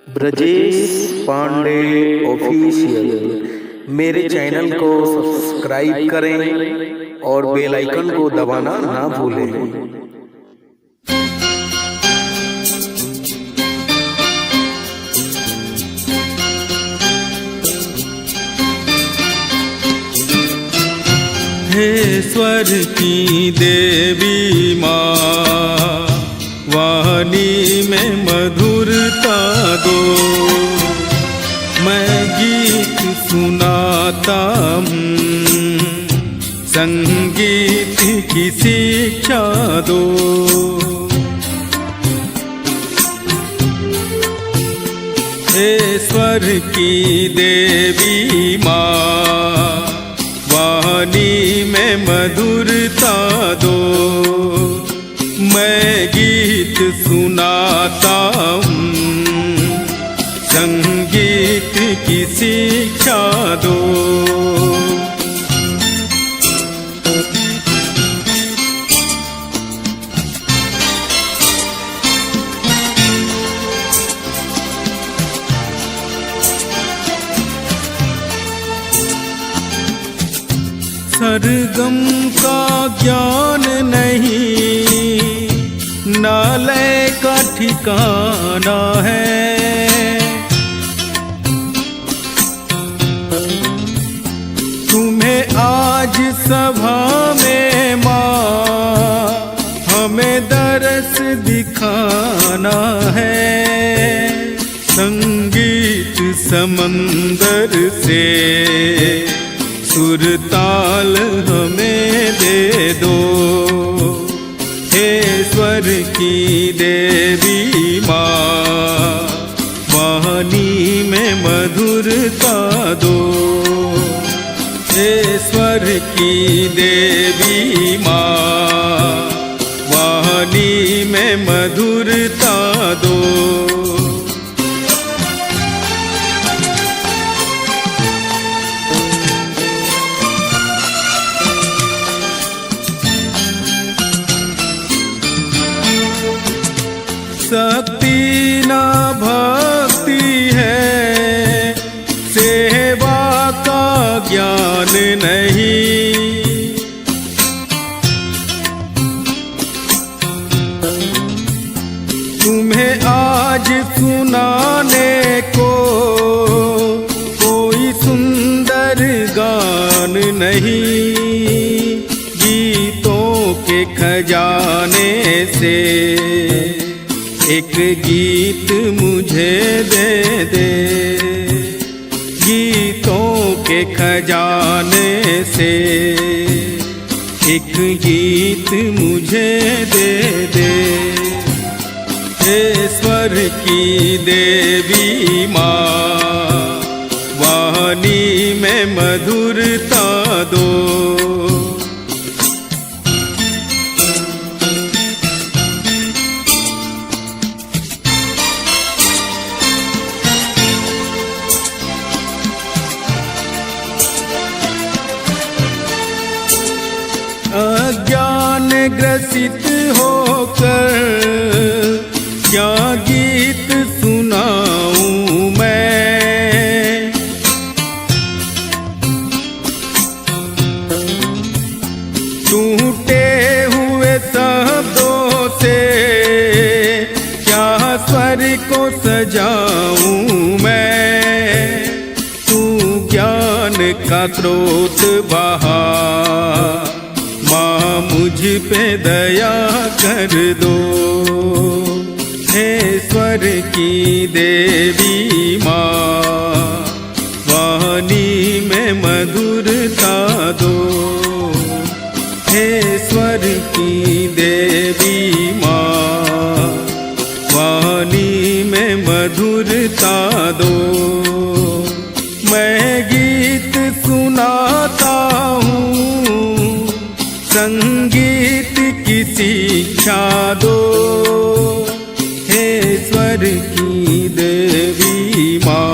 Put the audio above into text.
Brajesh Pandey official मेरे channel को subscribe करें और बेल आइकन को दबाना ना भूलें। हे स्वर की देवी माँ, वाणी में मधुरता दो, मैं गीत सुनाता हूँ, संगीत की शिक्षा दो। हे स्वर की देवी माँ, वाणी में मधुरता दो, मैं गीत सुनाता हूँ, संगीत की शिक्षा दो। सरगम का ज्ञान नहीं, नालय का ठिकाना है, तुम्हें आज सभा में माँ हमें दरस दिखाना है। संगीत समंदर से सुर ताल हमें दे दो, हे स्वर की देवी माँ, वाणी में मधुरता दो। हे स्वर की देवी माँ, वाणी में मधुरता दो। शक्ति ना भक्ति है, सेवा का ज्ञान नहीं, तुम्हें आज सुनाने को कोई सुंदर गान नहीं, गीतों के खजाने से एक गीत मुझे दे दे, गीतों के खजाने से एक गीत मुझे दे दे। हे स्वर की देवी माँ, वाणी में मधुरता दो। अज्ञान ग्रसित होकर क्या गीत सुनाऊं मैं, टूटे हुए शब्दों से क्या स्वर को सजाऊं मैं, तू ज्ञान का स्रोत बहा, माँ मुझ पे दया कर दो। हे स्वर की देवी माँ, वाणी में मधुरता दो। हे स्वर की देवी माँ, वाणी में मधुरता दो। मैं गीत सुनाता हूँ, संगीत की शिक्षा दो। हे स्वर की देवी माँ,